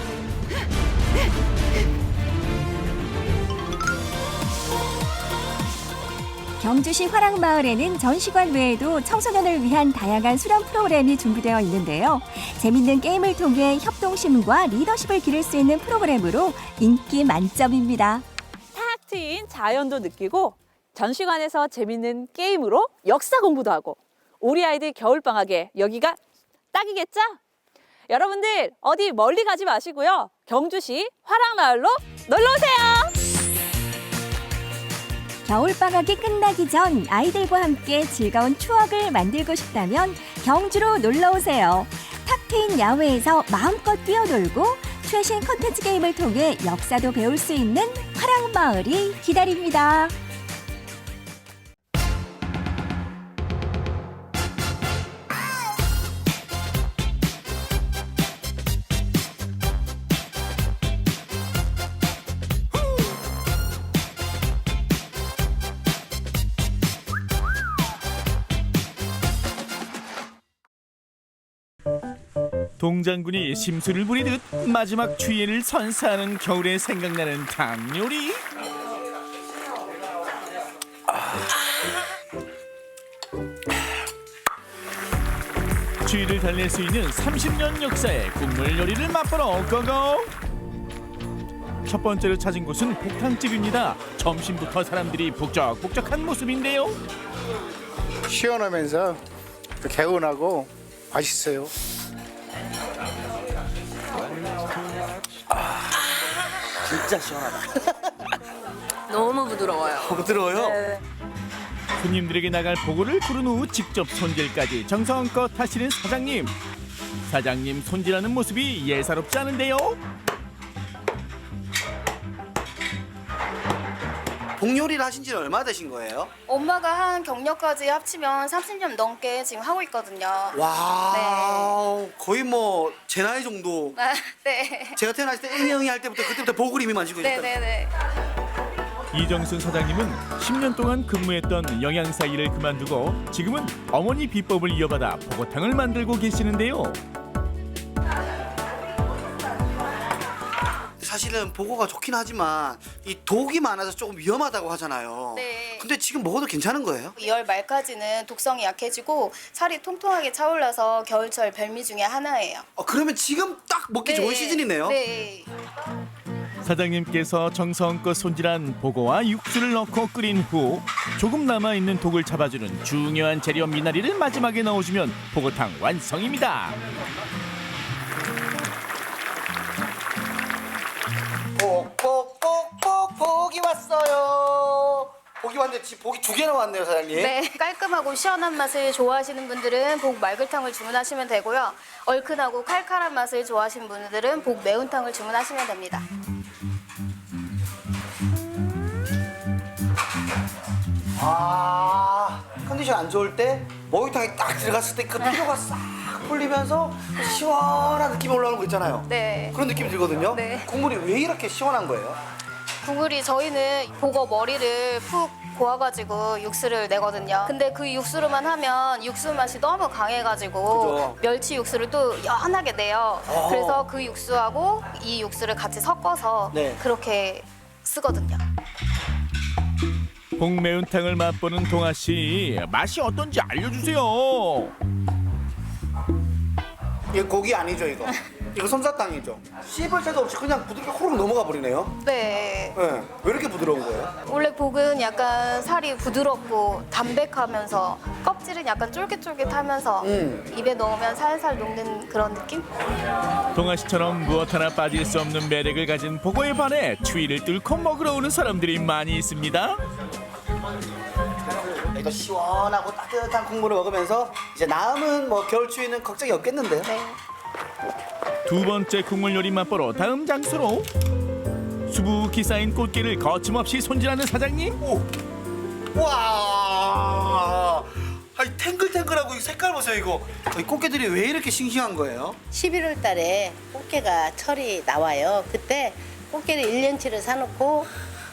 경주시 화랑마을에는 전시관 외에도 청소년을 위한 다양한 수련 프로그램이 준비되어 있는데요. 재밌는 게임을 통해 협동심과 리더십을 기를 수 있는 프로그램으로 인기 만점입니다. 탁 트인 자연도 느끼고 전시관에서 재밌는 게임으로 역사 공부도 하고 우리 아이들 겨울방학에 여기가 딱이겠죠? 여러분들 어디 멀리 가지 마시고요. 경주시 화랑마을로 놀러오세요. 겨울방학이 끝나기 전 아이들과 함께 즐거운 추억을 만들고 싶다면 경주로 놀러오세요. 탁 트인 야외에서 마음껏 뛰어놀고 최신 콘텐츠 게임을 통해 역사도 배울 수 있는 화랑마을이 기다립니다. 동장군이 심술을 부리듯 마지막 추위를 선사하는 겨울에 생각나는 닭요리. 추위를 달랠 수 있는 30년 역사의 국물 요리를 맛보러 고고! 첫 번째로 찾은 곳은 복탕집입니다. 점심부터 사람들이 북적북적한 모습인데요. 시원하면서 개운하고 맛있어요. 진짜 시원하다. 너무 부드러워요. 부드러워요? 네. 손님들에게 나갈 보고를 부른 후 직접 손질까지 정성껏 하시는 사장님. 사장님 손질하는 모습이 예사롭지 않은데요. 복요리를 하신 지는 얼마 되신 거예요? 엄마가 한 경력까지 합치면 30년 넘게 지금 하고 있거든요. 와, 거의 뭐 제 나이 정도. 네. 제가 태어났을 때 응영이 할 때부터 그때부터 보글이미 만지고 있었어요. 네네네. 이정순 사장님은 10년 동안 근무했던 영양사 일을 그만두고 지금은 어머니 비법을 이어받아 보고탕을 만들고 계시는데요. 사실은 보고가 좋긴 하지만 이 독이 많아서 조금 위험하다고 하잖아요. 네. 근데 지금 먹어도 괜찮은 거예요? 2월 말까지는 독성이 약해지고 살이 통통하게 차올라서 겨울철 별미 중에 하나예요. 그러면 지금 딱 먹기 좋은 시즌이네요. 네. 사장님께서 정성껏 손질한 보고와 육수를 넣고 끓인 후 조금 남아있는 독을 잡아주는 중요한 재료 미나리를 마지막에 넣어주면 보고탕 완성입니다. 꼭꼭꼭꼭 복이 왔어요. 복이 왔는데 지금 복이 2개나 왔네요, 사장님. 네, 깔끔하고 시원한 맛을 좋아하시는 분들은 복 말글탕을 주문하시면 되고요. 얼큰하고 칼칼한 맛을 좋아하시는 분들은 복 매운탕을 주문하시면 됩니다. 컨디션 안 좋을 때 목욕탕에 딱 들어갔을 때 그 피로가 싹 풀리면서 시원한 느낌이 올라오는 거 있잖아요. 네. 그런 느낌이 들거든요. 네. 국물이 왜 이렇게 시원한 거예요? 국물이 저희는 보고 머리를 푹 고아가지고 육수를 내거든요. 근데 그 육수로만 하면 육수 맛이 너무 강해가지고 그죠. 멸치 육수를 또 연하게 내요. 그래서 그 육수하고 이 육수를 같이 섞어서 네. 그렇게 쓰거든요. 복매운탕을 맛보는 동아 씨, 맛이 어떤지 알려주세요. 이거 고기 아니죠, 이거? 이거 솜사탕이죠? 씹을 새도 없이 그냥 부드럽게 호록 넘어가 버리네요. 네. 네. 왜 이렇게 부드러운 거예요? 원래 복은 약간 살이 부드럽고 담백하면서 껍질은 약간 쫄깃쫄깃하면서 입에 넣으면 살살 녹는 그런 느낌? 동아 씨처럼 무엇 하나 빠질 수 없는 매력을 가진 보고에 반해 추위를 뚫고 먹으러 오는 사람들이 많이 있습니다. 이거 시원하고 따뜻한 국물을 먹으면서 이제 남은 뭐 겨울 추위는 걱정이 없겠는데요? 네. 두 번째 국물 요리 맛보러 다음 장소로. 수북히 쌓인 꽃게를 거침없이 손질하는 사장님. 와, 아니 탱글탱글하고 이 색깔 보세요 이거. 이 꽃게들이 왜 이렇게 싱싱한 거예요? 11월 달에 꽃게가 철이 나와요. 그때 꽃게를 1년치를 사놓고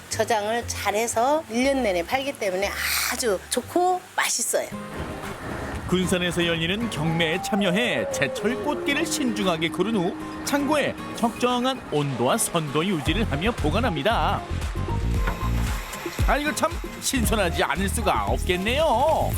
저장을 잘해서 1년 내내 팔기 때문에 아주 좋고 맛있어요. 군산에서 열리는 경매에 참여해 제철 꽃게를 신중하게 고른 후 창고에 적정한 온도와 선도 유지를 하며 보관합니다. 아, 이거 참 신선하지 않을 수가 없겠네요.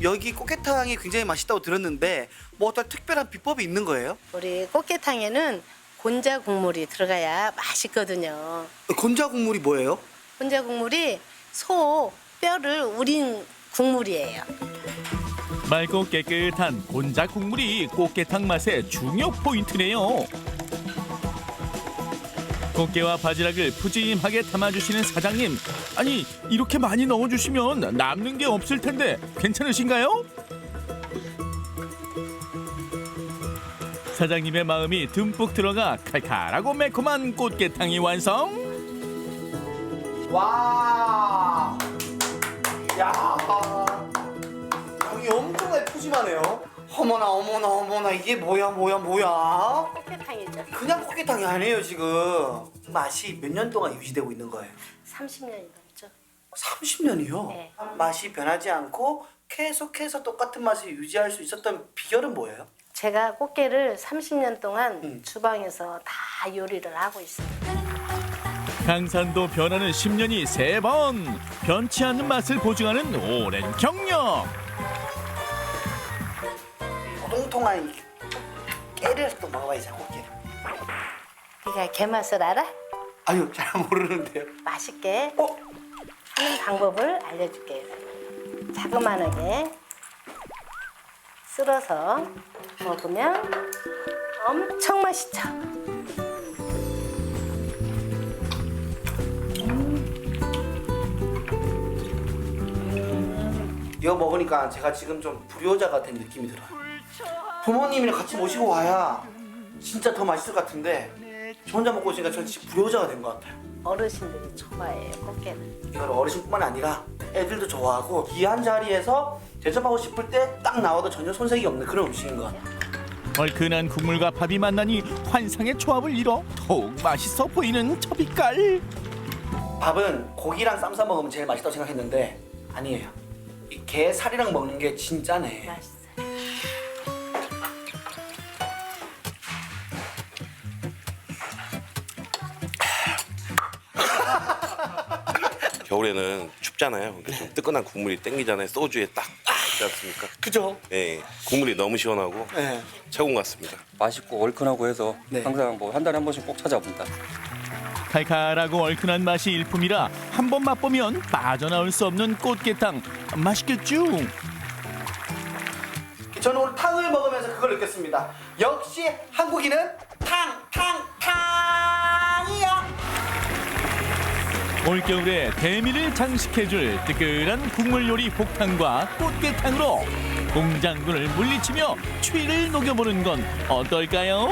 여기 꽃게탕이 굉장히 맛있다고 들었는데 뭐 어떤 특별한 비법이 있는 거예요? 우리 꽃게탕에는 곤자 국물이 들어가야 맛있거든요. 곤자 국물이 뭐예요? 곤자 국물이 소 뼈를 우린 국물이에요. 맑고 깨끗한 곤자 국물이 꽃게탕 맛의 중요 포인트네요. 꽃게와 바지락을 푸짐하게 담아주시는 사장님. 아니, 이렇게 많이 넣어주시면 남는 게 없을 텐데 괜찮으신가요? 사장님의 마음이 듬뿍 들어가 칼칼하고 매콤한 꽃게탕이 완성. 와, 야, 양이 엄청나게 푸짐하네요. 어머나 이게 뭐야? 꽃게탕이죠. 그냥 꽃게탕이 아니에요 지금. 맛이 몇 년 동안 유지되고 있는 거예요? 30년이 넘죠. 30년이요? 네. 맛이 변하지 않고 계속해서 똑같은 맛을 유지할 수 있었던 비결은 뭐예요? 제가 꽃게를 30년 동안 주방에서 다 요리를 하고 있습니다. 강산도 변하는 10년이 3번. 변치 않는 맛을 보증하는 오랜 경력. 통통한 깨를 또 먹어봐야죠, 꽃게를. 네가 게 맛을 알아? 아유, 잘 모르는데요. 맛있게 하는 방법을 알려줄게요. 자그마하게 쓸어서 먹으면 엄청 맛있죠. 이거 먹으니까 제가 지금 좀 불효자가 된 느낌이 들어요. 부모님이랑 같이 모시고 와야 진짜 더 맛있을 것 같은데 저 혼자 먹고 있으니까 저 진짜 불효자가 된 것 같아요. 어르신들이 좋아해요, 꽃게는. 이걸 어르신뿐만 아니라 애들도 좋아하고 귀한 자리에서 대접하고 싶을 때 딱 나와도 전혀 손색이 없는 그런 음식인 것 같아요. 얼큰한 국물과 밥이 만나니 환상의 조합을 이뤄 더욱 맛있어 보이는 저 빛깔. 밥은 고기랑 쌈 싸 먹으면 제일 맛있다고 생각했는데 아니에요. 이 게 살이랑 먹는 게 진짜네. 맛있어요. 겨울에는 춥잖아요. 그러니까 좀 뜨끈한 국물이 땡기잖아요. 소주에 딱 있지 않습니까? 그죠? 네, 국물이 너무 시원하고 네. 최고인 것 같습니다. 맛있고 얼큰하고 해서 항상 뭐 한 달에 한 번씩 꼭 찾아봅니다. 칼칼하고 얼큰한 맛이 일품이라 한 번 맛보면 빠져나올 수 없는 꽃게탕. 맛있겠죠? 저는 오늘 탕을 먹으면서 그걸 느꼈습니다. 역시 한국인은 탕이야. 올겨울에 대미를 장식해줄 뜨끈한 국물 요리 복탕과 꽃게탕으로 공장군을 물리치며 추위를 녹여보는 건 어떨까요?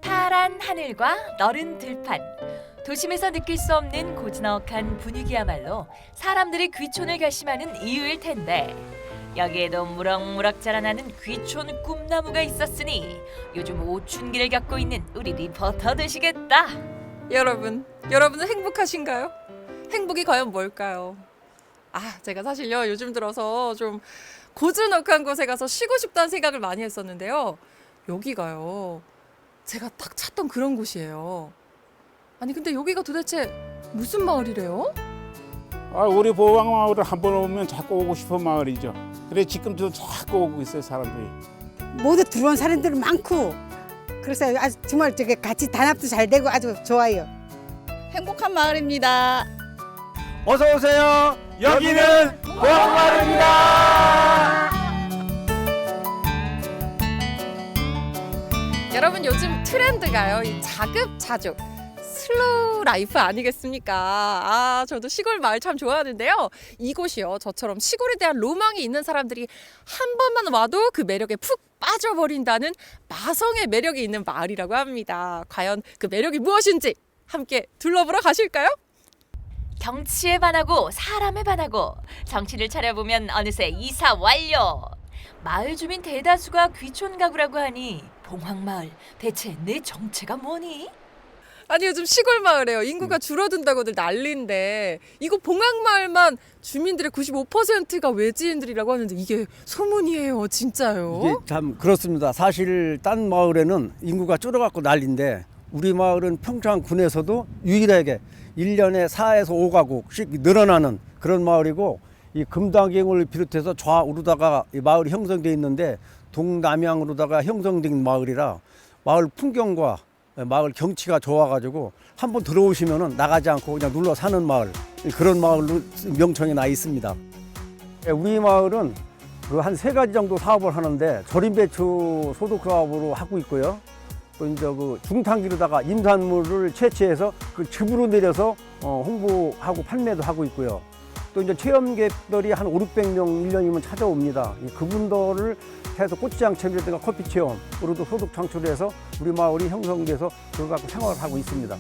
파란 하늘과 너른 들판, 도심에서 느낄 수 없는 고즈넉한 분위기야말로 사람들이 귀촌을 결심하는 이유일 텐데 여기에도 무럭무럭 자라나는 귀촌 꿈나무가 있었으니 요즘 오춘기를 겪고 있는 우리 리포터 되시겠다. 여러분은 행복하신가요? 행복이 과연 뭘까요? 제가 사실요 요즘 들어서 좀 고즈넉한 곳에 가서 쉬고 싶다는 생각을 많이 했었는데요. 여기가요 제가 딱 찾던 그런 곳이에요. 아니 근데 여기가 도대체 무슨 마을이래요? 우리 보왕마을을 한번 오면 자꾸 오고 싶은 마을이죠. 그래 지금도 자꾸 오고 있어요 사람들이. 모두 들어온 사람들 많고 그래서 아주 정말 저게 같이 단합도 잘 되고 아주 좋아요. 행복한 마을입니다. 어서 오세요. 여기는 보왕마을입니다. 여러분 요즘 트렌드가요 이 자급자족 슬로우 라이프 아니겠습니까? 저도 시골 마을 참 좋아하는데요. 이곳이요 저처럼 시골에 대한 로망이 있는 사람들이 한 번만 와도 그 매력에 푹 빠져버린다는 마성의 매력이 있는 마을이라고 합니다. 과연 그 매력이 무엇인지 함께 둘러보러 가실까요? 경치에 반하고 사람에 반하고 정신을 차려보면 어느새 이사 완료. 마을 주민 대다수가 귀촌 가구라고 하니 봉황마을 대체 내 정체가 뭐니? 아니 요즘 시골 마을에요 인구가 줄어든다고들 난리인데 이곳 봉황마을만 주민들의 95%가 외지인들이라고 하는데 이게 소문이에요 진짜요? 이게 참 그렇습니다. 사실 딴 마을에는 인구가 줄어갖고 난리인데 우리 마을은 평창군에서도 유일하게 1년에 4에서 5가구씩 늘어나는 그런 마을이고 이 금당경을 비롯해서 좌우로다가 이 마을이 형성되어 있는데 동남향으로다가 형성된 마을이라 마을 풍경과 마을 경치가 좋아가지고 한번 들어오시면은 나가지 않고 그냥 눌러 사는 마을 그런 마을로 명청이 나 있습니다. 우리 마을은 그 한 3가지 정도 사업을 하는데 절임배추 소득 사업으로 하고 있고요. 또 이제 그 중탕기로다가 임산물을 채취해서 그 즙으로 내려서 홍보하고 판매도 하고 있고요. 또 이제 체험객들이 한 500~600명 1년이면 찾아옵니다. 그분들을 해서 고추장 체험이라든가 커피 체험으로도 소득 창출해서 우리 마을이 형성돼서 그걸 갖고 생활을 하고 있습니다.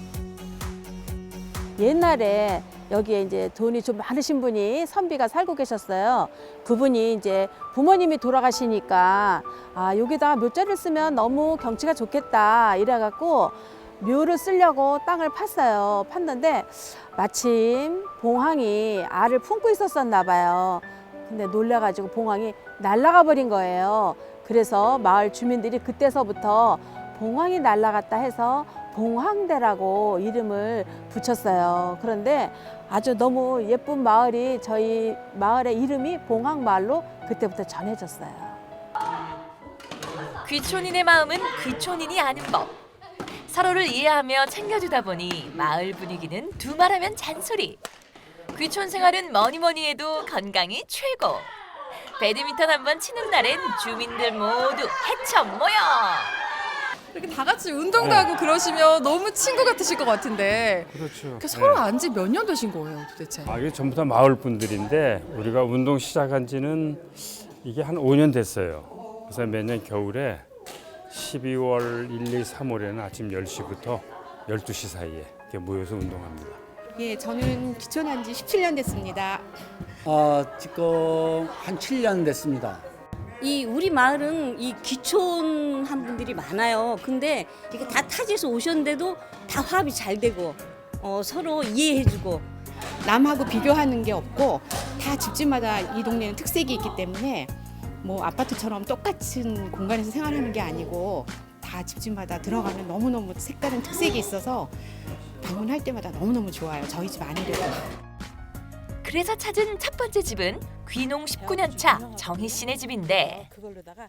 옛날에 여기에 이제 돈이 좀 많으신 분이 선비가 살고 계셨어요. 그분이 이제 부모님이 돌아가시니까 여기다가 묘자를 쓰면 너무 경치가 좋겠다 이래갖고 묘를 쓰려고 땅을 팠어요. 팠는데 마침 봉황이 알을 품고 있었었나 봐요. 근데 놀라가지고 봉황이 날아가 버린 거예요. 그래서 마을 주민들이 그때서부터 봉황이 날아갔다 해서 봉황대라고 이름을 붙였어요. 그런데 아주 너무 예쁜 마을이 저희 마을의 이름이 봉황마을로 그때부터 전해졌어요. 귀촌인의 마음은 귀촌인이 아는 법. 서로를 이해하며 챙겨주다 보니 마을 분위기는 두말하면 잔소리. 귀촌 생활은 뭐니 해도 건강이 최고. 배드민턴 한번 치는 날엔 주민들 모두 해청 모여. 이렇게 다 같이 운동도 하고 그러시면 너무 친구 같으실 것 같은데. 그렇죠. 서로 안지 몇 년 되신 거예요, 도대체? 이게 전부 다 마을 분들인데 우리가 운동 시작한 지는 이게 한 5년 됐어요. 그래서 매년 겨울에 12월 1, 2, 3월에는 아침 10시부터 12시 사이에 이렇게 모여서 운동합니다. 예, 저는 귀촌한 지 17년 됐습니다. 지금 한 7년 됐습니다. 이 우리 마을은 이 귀촌한 분들이 많아요. 근데 이게 다 타지에서 오셨는데도 다 화합이 잘 되고 서로 이해해주고 남하고 비교하는 게 없고 다 집집마다 이 동네는 특색이 있기 때문에 뭐 아파트처럼 똑같은 공간에서 생활하는 게 아니고 다 집집마다 들어가는 너무너무 색다른 특색이 있어서 방문할 때마다 너무너무 좋아요. 저희 집 아니래도. 그래서 찾은 첫 번째 집은 귀농 19년 차 정희 씨네 집인데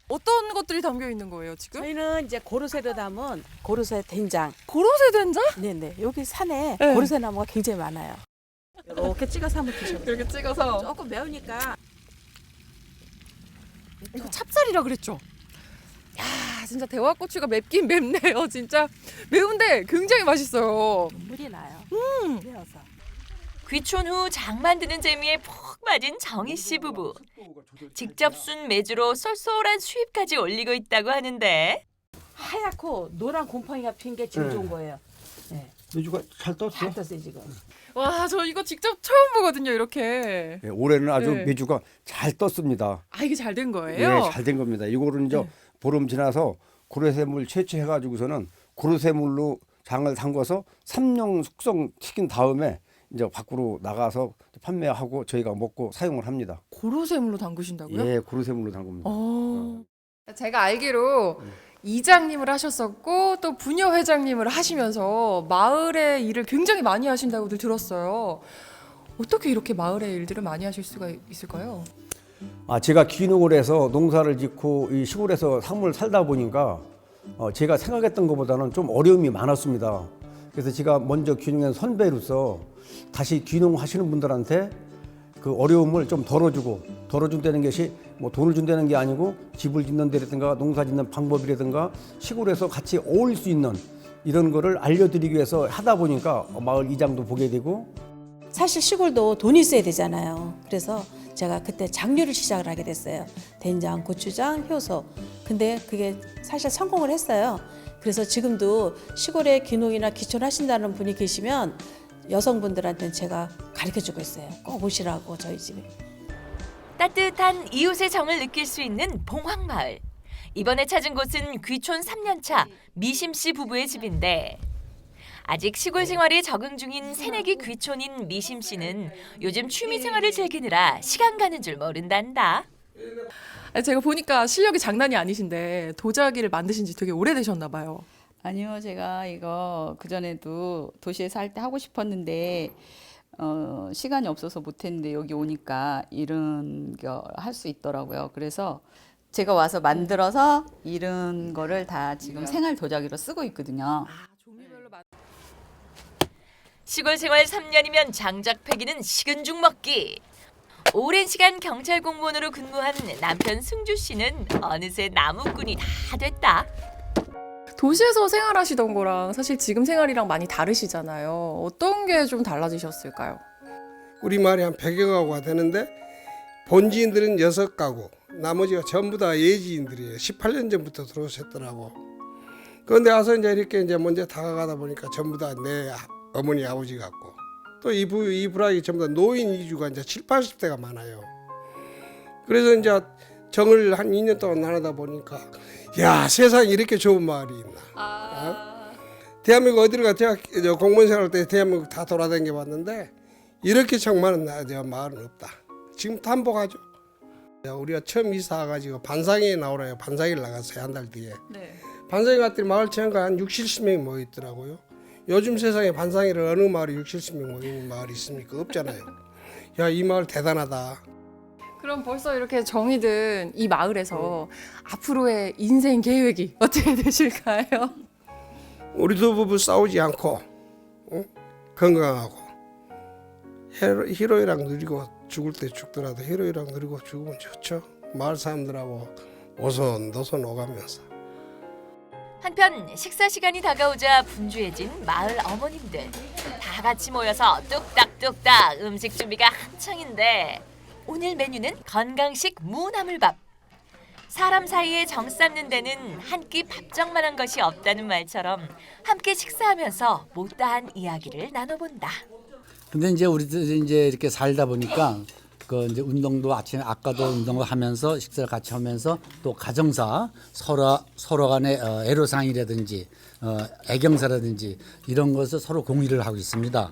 어떤 것들이 담겨 있는 거예요, 지금? 저희는 이제 고로쇠로 담은 고로쇠 된장. 고로쇠 된장? 네네. 여기 산에 네. 고로쇠 나무가 굉장히 많아요. 이렇게 찍어서 한번 드셔보세요. 이렇게 찍어서. 조금 매우니까. 이거 찹쌀이라 그랬죠? 야, 진짜 대화고추가 맵긴 맵네요. 진짜 매운데 굉장히 맛있어요. 물이 나요. 매워서. 귀촌 후 장 만드는 재미에 푹 빠진 정희 씨 부부. 직접 순 메주로 쏠쏠한 수잎까지 올리고 있다고 하는데 하얗고 노란 곰팡이가 핀 게 지금 좋은 거예요. 네. 메주가 잘 떴어? 잘 떴어요 지금. 와, 저 이거 직접 처음 보거든요, 이렇게. 네, 올해는 아주 네. 메주가 잘 떴습니다. 이게 잘 된 거예요? 네, 잘 된 겁니다. 이거를 이제 보름 지나서 고로쇠물 채취해가지고서는 고로쇠물로 장을 담궈서 3년 숙성 시킨 다음에 이제 밖으로 나가서 판매하고 저희가 먹고 사용을 합니다. 고로쇠물로 담그신다고요? 예, 고로쇠물로 담굽니다. 제가 알기로 이장님을 하셨었고 또 부녀 회장님을 하시면서 마을의 일을 굉장히 많이 하신다고들 들었어요. 어떻게 이렇게 마을의 일들을 많이 하실 수가 있을까요? 제가 귀농을 해서 농사를 짓고 이 시골에서 삶을 살다 보니까 제가 생각했던 것보다는 좀 어려움이 많았습니다. 그래서 제가 먼저 귀농한 선배로서 다시 귀농하시는 분들한테 그 어려움을 좀 덜어준다는 것이 뭐 돈을 준다는 게 아니고 집을 짓는 데라든가 농사 짓는 방법이라든가 시골에서 같이 어울릴 수 있는 이런 거를 알려드리기 위해서 하다 보니까 마을 이장도 보게 되고 사실 시골도 돈이 있어야 되잖아요. 그래서 제가 그때 장류를 시작을 하게 됐어요. 된장, 고추장, 효소. 근데 그게 사실 성공을 했어요. 그래서 지금도 시골에 귀농이나 귀촌하신다는 분이 계시면 여성분들한테는 제가 가르쳐주고 있어요. 꼭 오시라고 저희 집에. 따뜻한 이웃의 정을 느낄 수 있는 봉황마을. 이번에 찾은 곳은 귀촌 3년차 미심 씨 부부의 집인데 아직 시골 생활에 적응 중인 새내기 귀촌인 미심 씨는 요즘 취미 생활을 즐기느라 시간 가는 줄 모른단다. 제가 보니까 실력이 장난이 아니신데 도자기를 만드신 지 되게 오래되셨나 봐요. 아니요, 제가 이거 그전에도 도시에 살 때 하고 싶었는데 시간이 없어서 못했는데 여기 오니까 이런 거 할 수 있더라고요. 그래서 제가 와서 만들어서 이런 거를 다 지금 생활 도자기로 쓰고 있거든요. 시골 생활 3년이면 장작 패기는 식은 죽 먹기. 오랜 시간 경찰 공무원으로 근무한 남편 승주 씨는 어느새 나무꾼이 다 됐다. 도시에서 생활하시던 거랑 사실 지금 생활이랑 많이 다르시잖아요. 어떤 게 좀 달라지셨을까요? 우리 마을이 한 100여 가구가 되는데 본지인들은 6가구, 나머지가 전부 다 예지인들이에요. 18년 전부터 들어오셨더라고. 그런데 와서 이제 이렇게 이제 먼저 다가가다 보니까 전부 다 내 어머니 아버지 같고 또 이 부락이 전부 다 노인 이주가 이제 70, 80대가 많아요. 그래서 이제 정을 한 2년 동안 나누다 보니까 야, 세상에 이렇게 좋은 마을이 있나. 대한민국 어디를 가 공무원 생활할 때 대한민국 다 돌아다녀 봤는데 이렇게 정말은 마을은 없다. 지금 탐복하죠. 우리가 처음 이사 와가지고 반상회에 나오라요. 반상회를 나갔어요. 한 달 뒤에. 네. 반상회 갔더니 마을 체험가 한 60, 70명이 모여있더라고요. 요즘 세상에 반상회를 어느 마을에 60, 70명 모이는 마을이 있습니까? 없잖아요. 야, 이 마을 대단하다. 그럼 벌써 이렇게 정이 든 이 마을에서 앞으로의 인생 계획이 어떻게 되실까요? 우리 두 부부 싸우지 않고 건강하고 희로이랑 누리고 죽을 때 죽더라도 희로이랑 누리고 죽으면 좋죠. 마을 사람들하고 오손도손 오가면서. 한편 식사 시간이 다가오자 분주해진 마을 어머님들. 다 같이 모여서 뚝딱뚝딱 음식 준비가 한창인데 오늘 메뉴는 건강식 무나물밥. 사람 사이에 정 쌓는 데는 한 끼 밥정만한 것이 없다는 말처럼 함께 식사하면서 못다한 이야기를 나눠본다. 근데 이제 우리들이 이제 이렇게 살다 보니까 그 이제 운동도 아까도 운동을 하면서 식사를 같이 하면서 또 가정사 서로 간의 애로사항이라든지 애경사라든지 이런 것을 서로 공유를 하고 있습니다.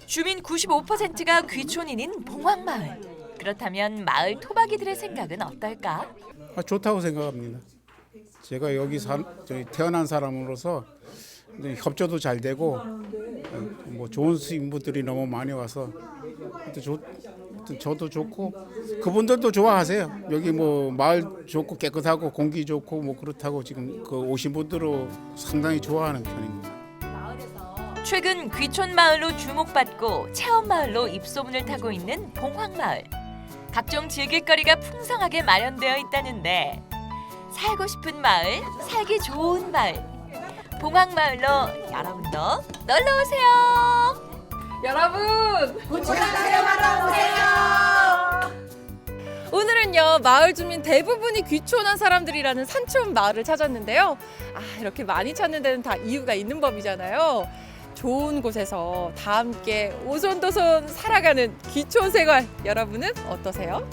주민 95%가 귀촌인인 봉황마을. 그렇다면 마을 토박이들의 생각은 어떨까? 좋다고 생각합니다. 제가 여기 태어난 사람으로서 협조도 잘 되고 뭐 좋은 인부들이 너무 많이 와서 저도 좋고 그분들도 좋아하세요. 여기 뭐 마을 좋고 깨끗하고 공기 좋고 뭐 그렇다고 지금 그 오신 분들은 상당히 좋아하는 편입니다. 최근 귀촌 마을로 주목받고 체험 마을로 입소문을 타고 있는 봉황마을. 각종 즐길거리가 풍성하게 마련되어 있다는데 살고 싶은 마을, 살기 좋은 마을. 봉황마을로 여러분도 놀러 오세요. 여러분 고추장체험하러 오세요. 오늘은요 마을 주민 대부분이 귀촌한 사람들이라는 산촌 마을을 찾았는데요. 이렇게 많이 찾는 데는 다 이유가 있는 법이잖아요. 좋은 곳에서 다 함께 오손도손 살아가는 귀촌 생활 여러분은 어떠세요?